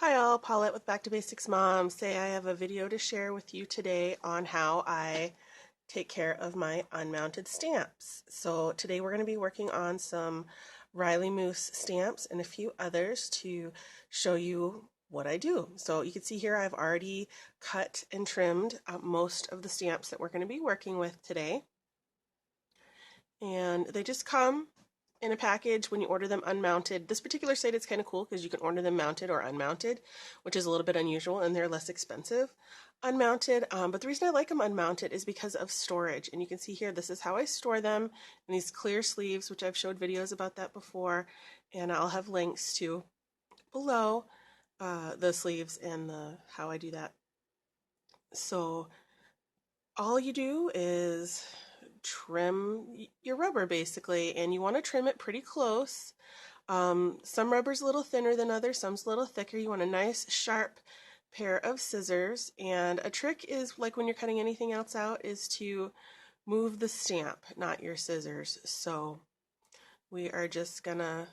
Hi all, Paulette with Back to Basics Mom. Say I have a video to share with you today on how I take care of my unmounted stamps. So today we're going to be working on some Riley Moose stamps and a few others to show you what I do. So you can see here I've already cut and trimmed most of the stamps that we're going to be working with today. And they just come in a package when you order them unmounted. This particular site is kind of cool because you can order them mounted or unmounted, which is a little bit unusual, and they're less expensive unmounted. But the reason I like them unmounted is because of storage. And you can see here, this is how I store them in these clear sleeves, which I've showed videos about that before, and I'll have links to below the sleeves and how I do that. So all you do is trim your rubber basically, and you want to trim it pretty close. Some rubber's a little thinner than others, some's a little thicker. You want a nice sharp pair of scissors, and a trick is, like when you're cutting anything else out, is to move the stamp, not your scissors. So we are just gonna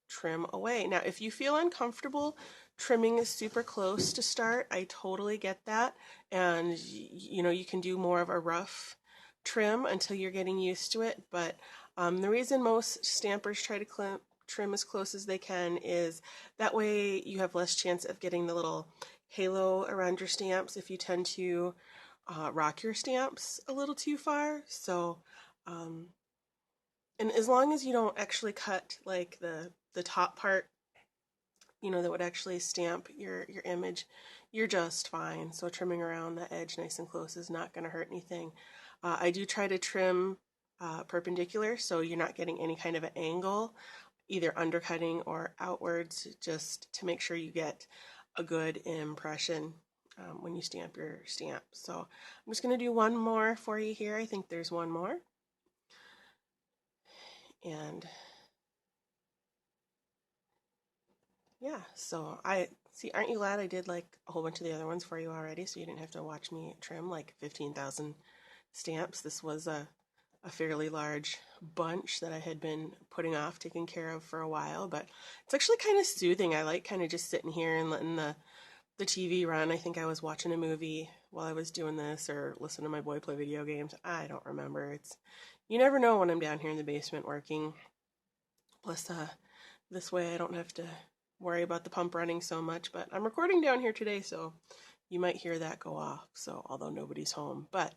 trim away. Now if you feel uncomfortable trimming is super close to start, I totally get that, and you know, you can do more of a rough trim until you're getting used to it. But the reason most stampers try to trim as close as they can is that way you have less chance of getting the little halo around your stamps if you tend to rock your stamps a little too far. So and as long as you don't actually cut like the top part, you know, that would actually stamp your image, you're just fine. So trimming around the edge nice and close is not going to hurt anything. I do try to trim perpendicular, so you're not getting any kind of an angle, either undercutting or outwards, just to make sure you get a good impression when you stamp your stamp. So I'm just going to do one more for you here. I think there's one more. And yeah, so aren't you glad I did like a whole bunch of the other ones for you already, so you didn't have to watch me trim like 15,000 stamps. This was a fairly large bunch that I had been putting off taking care of for a while, but it's actually kind of soothing. I like kind of just sitting here and letting the TV run. I think I was watching a movie while I was doing this, or listening to my boy play video games. I don't remember. You never know when I'm down here in the basement working. Plus, this way I don't have to worry about the pump running so much. But I'm recording down here today, so you might hear that go off. So although nobody's home, but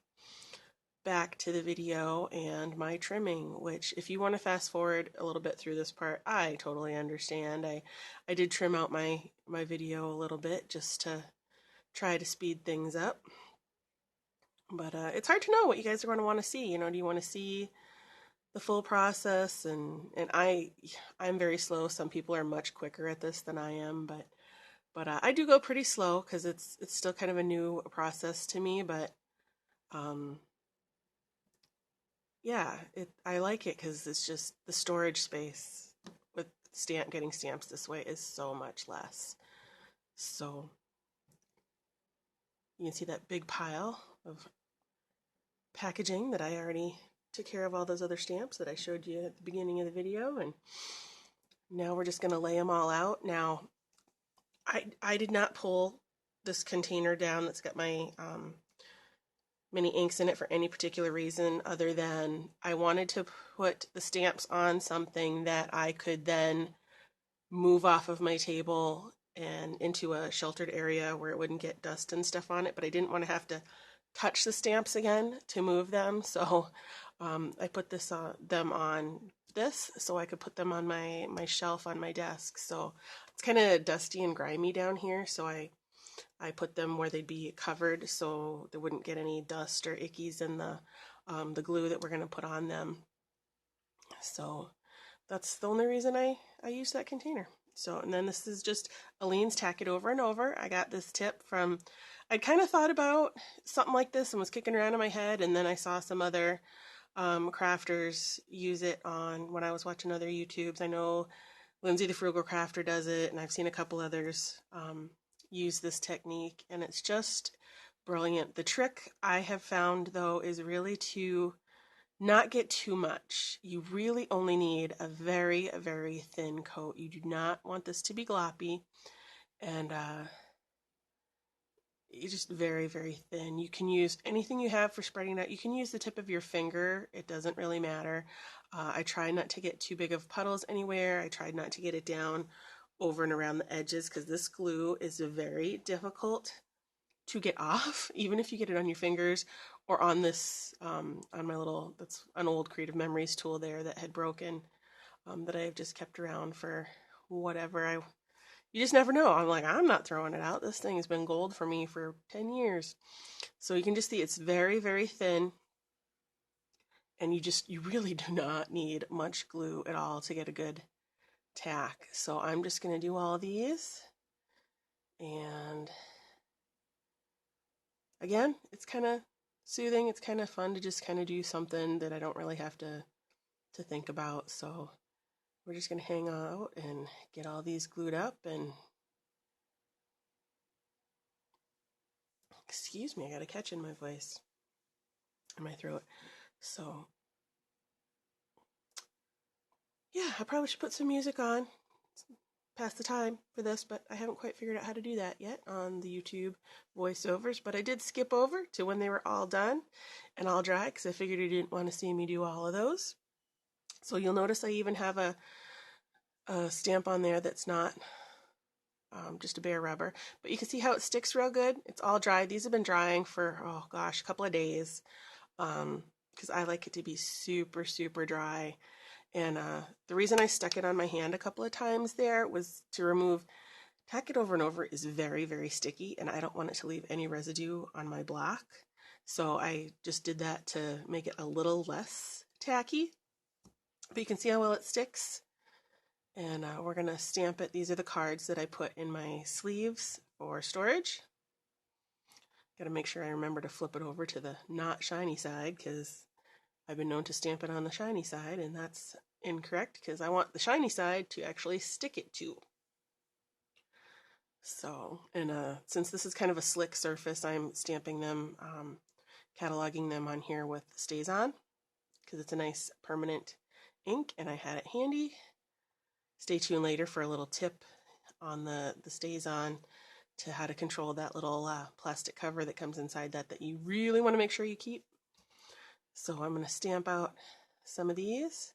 back to the video and my trimming, which if you want to fast forward a little bit through this part, I totally understand. I did trim out my video a little bit just to try to speed things up. But it's hard to know what you guys are going to want to see. You know, do you want to see the full process? And I'm very slow. Some people are much quicker at this than I am, but I do go pretty slow because it's still kind of a new process to me. But yeah, I like it because it's just the storage space with getting stamps this way is so much less. So you can see that big pile of packaging that I already took care of all those other stamps that I showed you at the beginning of the video, and now we're just going to lay them all out. Now, I did not pull this container down that's got my mini inks in it for any particular reason other than I wanted to put the stamps on something that I could then move off of my table and into a sheltered area where it wouldn't get dust and stuff on it, but I didn't want to have to touch the stamps again to move them. So I put them on this so I could put them on my shelf on my desk. So it's kind of dusty and grimy down here, so I put them where they'd be covered so they wouldn't get any dust or ickies in the glue that we're going to put on them. So that's the only reason I use that container. So, and then this is just Aleene's Tack It Over and Over. I got this tip from, I'd kind of thought about something like this and was kicking around in my head, and then I saw some other crafters use it on when I was watching other YouTubes. I know Lindsay the Frugal Crafter does it, and I've seen a couple others use this technique, and it's just brilliant. The trick I have found, though, is really to not get too much. You really only need a very, very thin coat. You do not want this to be gloppy. And it's just very, very thin. You can use anything you have for spreading out. You can use the tip of your finger. It doesn't really matter. I try not to get too big of puddles anywhere. I tried not to get it down over and around the edges because this glue is very difficult to get off, even if you get it on your fingers or on this, on my little, that's an old Creative Memories tool there that had broken, that I've just kept around for whatever. You just never know. I'm like, I'm not throwing it out. This thing has been gold for me for 10 years. So you can just see it's very, very thin. And you really do not need much glue at all to get a good tack. So I'm just going to do all these. And again, it's kind of soothing. It's kind of fun to just kind of do something that I don't really have to think about. So we're just going to hang out and get all these glued up. And excuse me, I got a catch in my voice, in my throat. So yeah, I probably should put some music on, pass the time for this, but I haven't quite figured out how to do that yet on the YouTube voiceovers. But I did skip over to when they were all done and all dry because I figured you didn't want to see me do all of those. So you'll notice I even have a stamp on there that's not just a bare rubber, but you can see how it sticks real good. It's all dry. These have been drying for, oh gosh, a couple of days, because I like it to be super, super dry. And the reason I stuck it on my hand a couple of times there was to remove, tack it over and over is very, very sticky, and I don't want it to leave any residue on my block. So I just did that to make it a little less tacky. But you can see how well it sticks. And we're going to stamp it. These are the cards that I put in my sleeves for storage. Got to make sure I remember to flip it over to the not shiny side because I've been known to stamp it on the shiny side, and that's incorrect because I want the shiny side to actually stick it to. So, and since this is kind of a slick surface, I'm stamping them, cataloging them on here with StazOn because it's a nice permanent ink and I had it handy. Stay tuned later for a little tip on the StazOn to how to control that little plastic cover that comes inside that you really want to make sure you keep. So I'm going to stamp out some of these,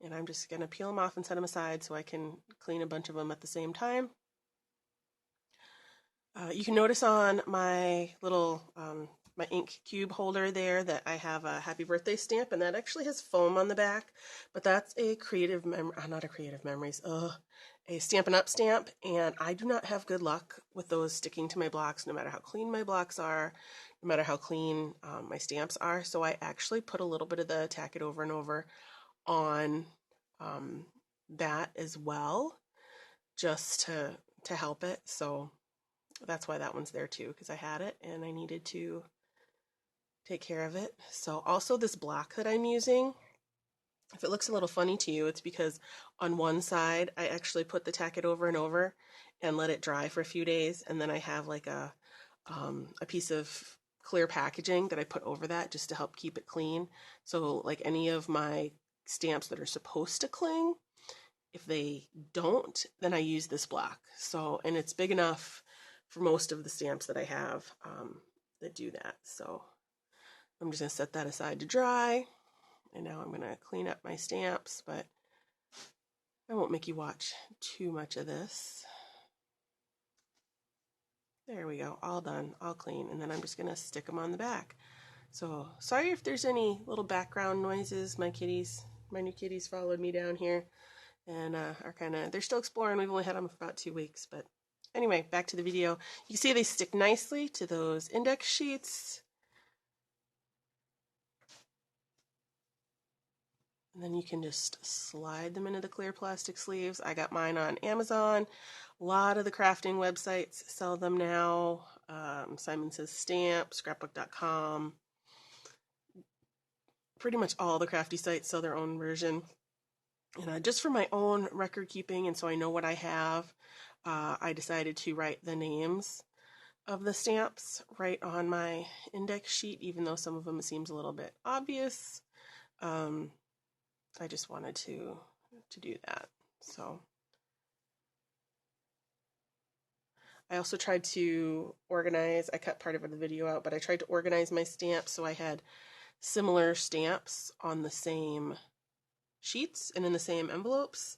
and I'm just going to peel them off and set them aside so I can clean a bunch of them at the same time. You can notice on my little my ink cube holder there that I have a happy birthday stamp, and that actually has foam on the back, but that's a Creative Memory, not a Creative Memories, a Stampin' Up stamp, and I do not have good luck with those sticking to my blocks no matter how clean my blocks are, no matter how clean my stamps are. So I actually put a little bit of the tack it over and over on that as well, just to help it. So that's why that one's there too, because I had it and I needed to take care of it. So also this block that I'm using, if it looks a little funny to you, it's because on one side I actually put the tack it over and over and let it dry for a few days, and then I have like a piece of clear packaging that I put over that just to help keep it clean. So like any of my stamps that are supposed to cling, if they don't, then I use this block. So, and it's big enough for most of the stamps that I have that do that. So I'm just going to set that aside to dry. And now I'm going to clean up my stamps, but I won't make you watch too much of this. There we go, all done, all clean. And then I'm just going to stick them on the back. So sorry if there's any little background noises. My new kitties followed me down here and are they're still exploring. We've only had them for about 2 weeks, but anyway, back to the video. You can see they stick nicely to those index sheets. And then you can just slide them into the clear plastic sleeves. I got mine on Amazon. A lot of the crafting websites sell them now. Simon Says Stamp, scrapbook.com. Pretty much all the crafty sites sell their own version. And just for my own record keeping, and so I know what I have, I decided to write the names of the stamps right on my index sheet, even though some of them seems a little bit obvious. I just wanted to do that. So I also tried to organize, I cut part of the video out, but I tried to organize my stamps so I had similar stamps on the same sheets and in the same envelopes.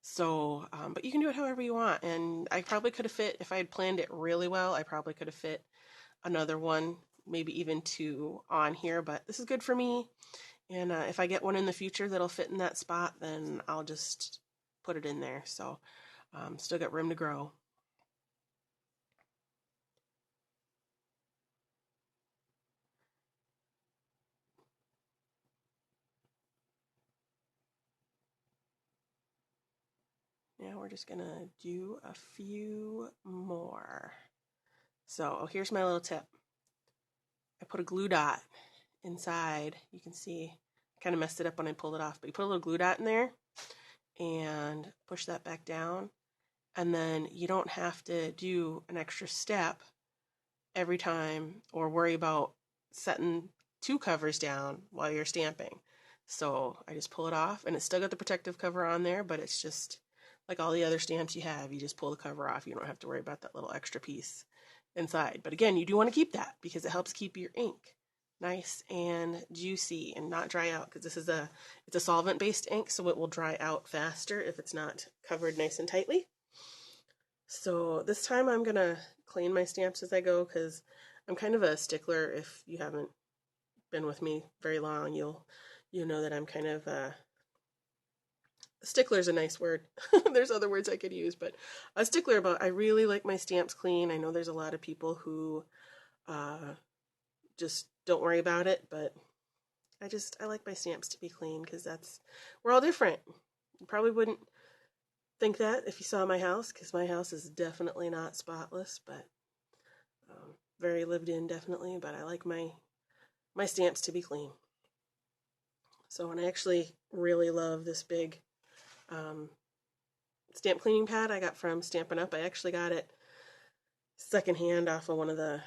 So, but you can do it however you want. And I probably could have fit, if I had planned it really well, I probably could have fit another one, maybe even two on here, but this is good for me. And if I get one in the future that'll fit in that spot, then I'll just put it in there. So, still got room to grow. Now we're just gonna do a few more. So here's my little tip. I put a glue dot inside. You can see I kind of messed it up when I pulled it off, but you put a little glue dot in there and push that back down. And then you don't have to do an extra step every time or worry about setting two covers down while you're stamping. So I just pull it off, and it's still got the protective cover on there, but it's just like all the other stamps you have. You just pull the cover off. You don't have to worry about that little extra piece inside. But again, you do want to keep that because it helps keep your ink nice and juicy and not dry out, because it's a solvent-based ink, so it will dry out faster if it's not covered nice and tightly. So this time I'm gonna clean my stamps as I go, because I'm kind of a stickler. If you haven't been with me very long, you'll know that I'm kind of stickler is a nice word. There's other words I could use, but a stickler about, I really like my stamps clean. I know there's a lot of people who just don't worry about it, but I like my stamps to be clean, because we're all different. You probably wouldn't think that if you saw my house, because my house is definitely not spotless, but very lived in, definitely. But I like my stamps to be clean. So, and I actually really love this big stamp cleaning pad I got from Stampin' Up. I actually got it secondhand off of one of the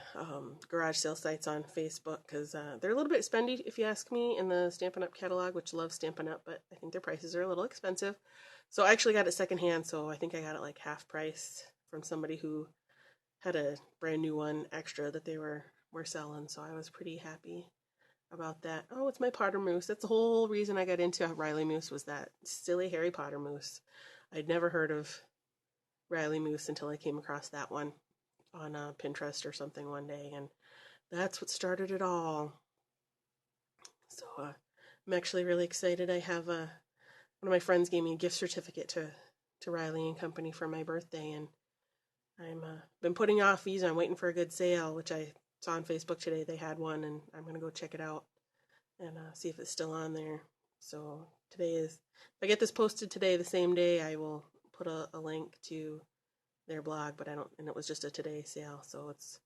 garage sale sites on Facebook, because they're a little bit spendy, if you ask me, in the Stampin' Up catalog, which loves Stampin' Up, but I think their prices are a little expensive. So I actually got it secondhand, so I think I got it like half price from somebody who had a brand new one extra that they were selling, so I was pretty happy about that. Oh, it's my Potter Moose. That's the whole reason I got into Riley Moose, was that silly Harry Potter moose. I'd never heard of Riley Moose until I came across that one on Pinterest or something one day, and that's what started it all. So I'm actually really excited. I have one of my friends gave me a gift certificate to Riley and Company for my birthday, and I'm been putting off these. I'm waiting for a good sale, which I saw on Facebook today. They had one, and I'm gonna go check it out and see if it's still on there. So today is, if I get this posted today, the same day, I will put a link to their blog, but I don't, and it was just a today sale, so it's,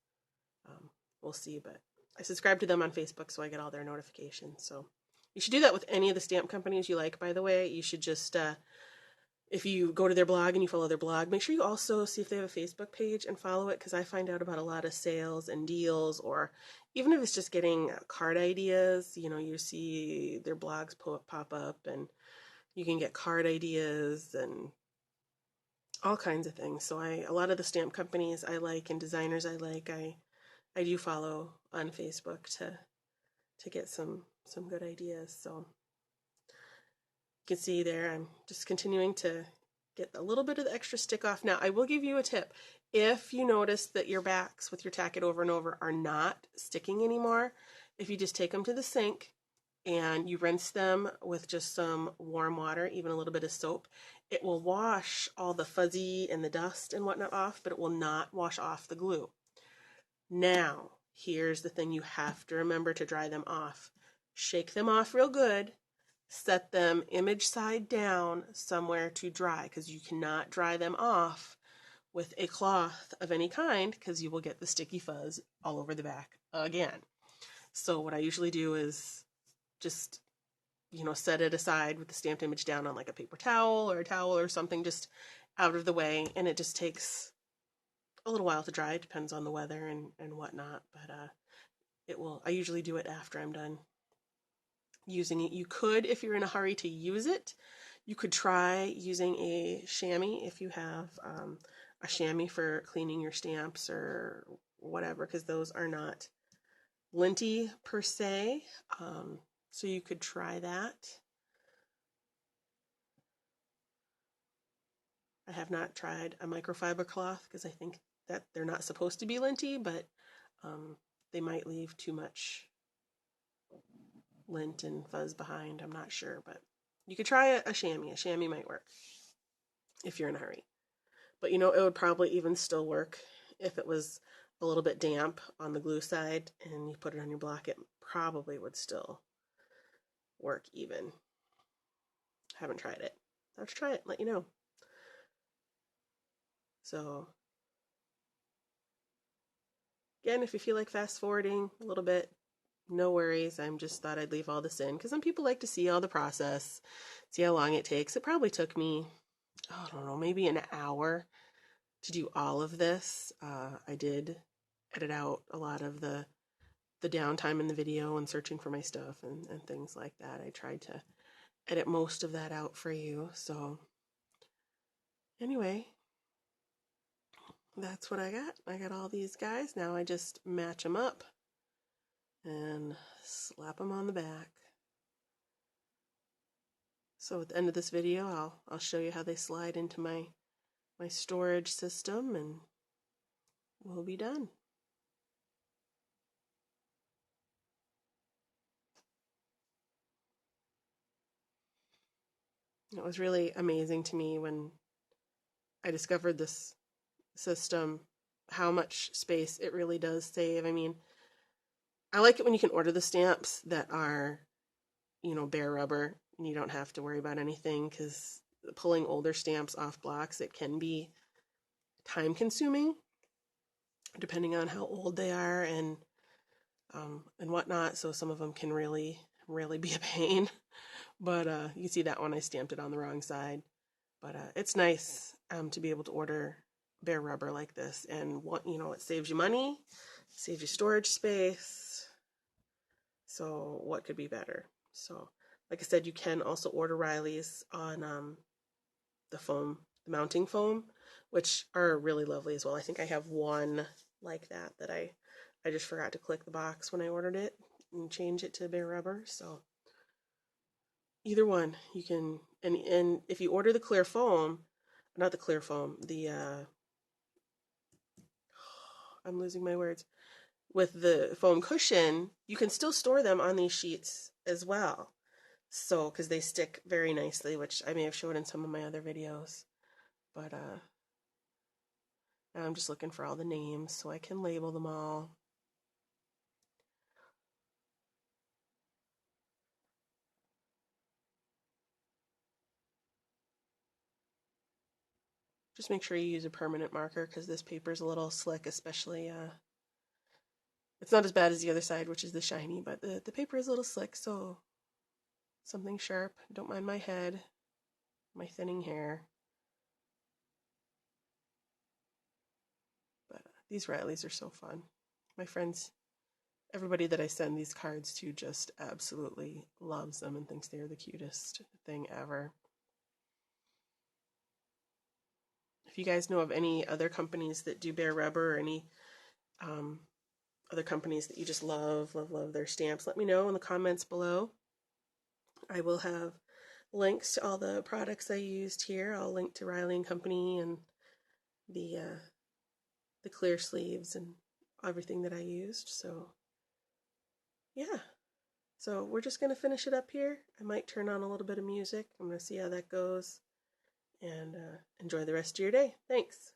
we'll see, but I subscribe to them on Facebook, so I get all their notifications. So you should do that with any of the stamp companies you like, by the way. You should just, if you go to their blog and you follow their blog, make sure you also see if they have a Facebook page and follow it, because I find out about a lot of sales and deals, or even if it's just getting card ideas, you see their blogs pop up, and you can get card ideas and all kinds of things. So a lot of the stamp companies I like and designers I like, I do follow on Facebook to get some good ideas. So you can see there, I'm just continuing to get a little bit of the extra stick off. Now, I will give you a tip. If you notice that your backs with your tack it over and over are not sticking anymore, if you just take them to the sink and you rinse them with just some warm water, even a little bit of soap, it will wash all the fuzzy and the dust and whatnot off, but it will not wash off the glue. Now, here's the thing you have to remember to dry them off. Shake them off real good. Set them image side down somewhere to dry, because you cannot dry them off with a cloth of any kind, because you will get the sticky fuzz all over the back again. So what I usually do is just, set it aside with the stamped image down on like a paper towel or a towel or something, just out of the way, and it just takes a little while to dry. It depends on the weather and whatnot, but I usually do it after I'm done using it. You could, if you're in a hurry to use it, you could try using a chamois if you have a chamois for cleaning your stamps or whatever, because those are not linty per se. So you could try that. I have not tried a microfiber cloth because I think that they're not supposed to be linty, but they might leave too much lint and fuzz behind. I'm not sure, but you could try a chamois. A chamois might work if you're in a hurry. But you know, it would probably even still work if it was a little bit damp on the glue side and you put it on your block. It probably would still work even. Haven't tried it. I'll have to try it, let you know. So again, if you feel like fast forwarding a little bit, no worries. I just thought I'd leave all this in because some people like to see all the process, see how long it takes. It probably took me, I don't know, maybe an hour to do all of this. I did edit out a lot of the downtime in the video and searching for my stuff and things like that. I tried to edit most of that out for you. So anyway, that's what I got. I got all these guys. Now I just match them up and slap them on the back. So at the end of this video, I'll show you how they slide into my storage system, and we'll be done. It was really amazing to me when I discovered this system, how much space it really does save. I mean, I like it when you can order the stamps that are, you know, bare rubber and you don't have to worry about anything, because pulling older stamps off blocks, it can be time consuming depending on how old they are and whatnot. So some of them can really be a pain. But you see that one, I stamped it on the wrong side. But it's nice to be able to order bare rubber like this, and you know, it saves you money, saves you storage space. So what could be better? So like I said, you can also order Riley's on the foam, the mounting foam, which are really lovely as well. I think I have one like that I just forgot to click the box when I ordered it and change it to bare rubber. So either one you can, and if you order the clear foam, not the clear foam, the I'm losing my words, with the foam cushion, you can still store them on these sheets as well. So, because they stick very nicely, which I may have showed in some of my other videos. But now I'm just looking for all the names so I can label them all. Just make sure you use a permanent marker because this paper is a little slick, especially, it's not as bad as the other side, which is the shiny, but the paper is a little slick, so something sharp. Don't mind my head, my thinning hair. But these Rileys are so fun. My friends, everybody that I send these cards to just absolutely loves them and thinks they're the cutest thing ever. If you guys know of any other companies that do bare rubber, or any other companies that you just love their stamps, let me know in the comments below. I will have links to all the products I used here. I'll link to Riley & Company and the clear sleeves and everything that I used. So yeah, so we're just going to finish it up here. I might turn on a little bit of music. I'm going to see how that goes, and enjoy the rest of your day. Thanks.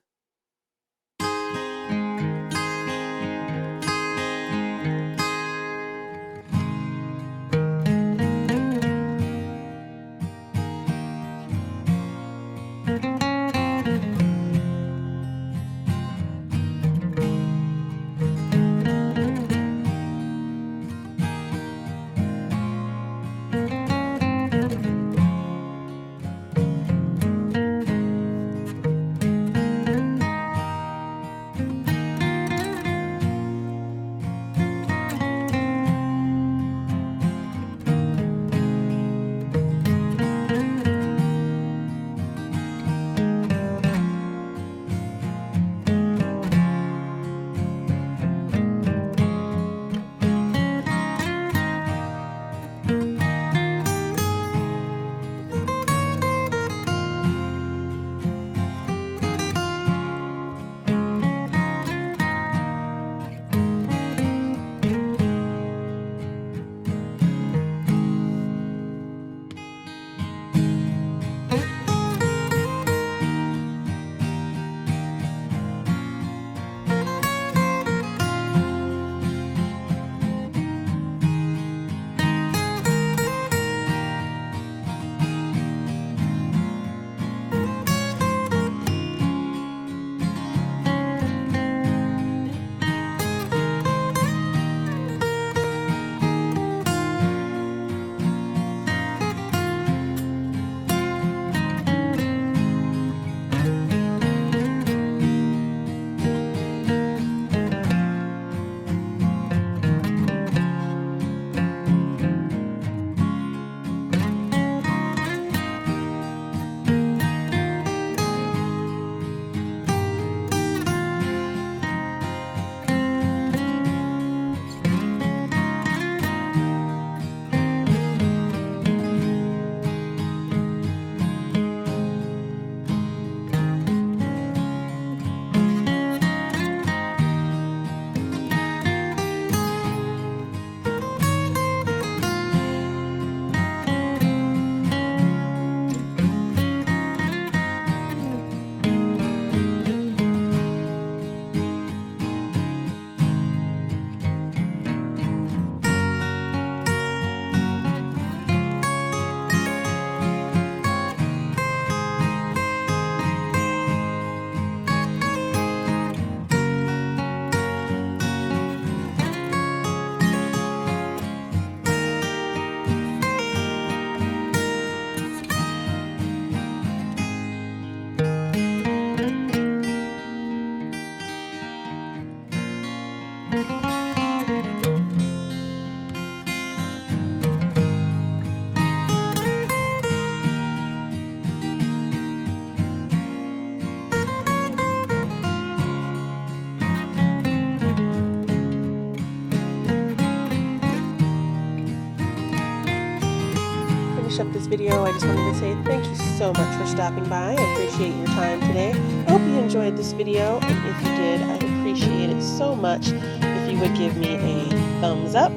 up this video, I just wanted to say thank you so much for stopping by. I appreciate your time today. I hope you enjoyed this video, and if you did, I'd appreciate it so much if you would give me a thumbs up.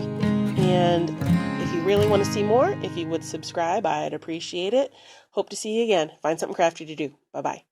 And if you really want to see more, if you would subscribe, I'd appreciate it. Hope to see you again. Find something crafty to do. Bye-bye.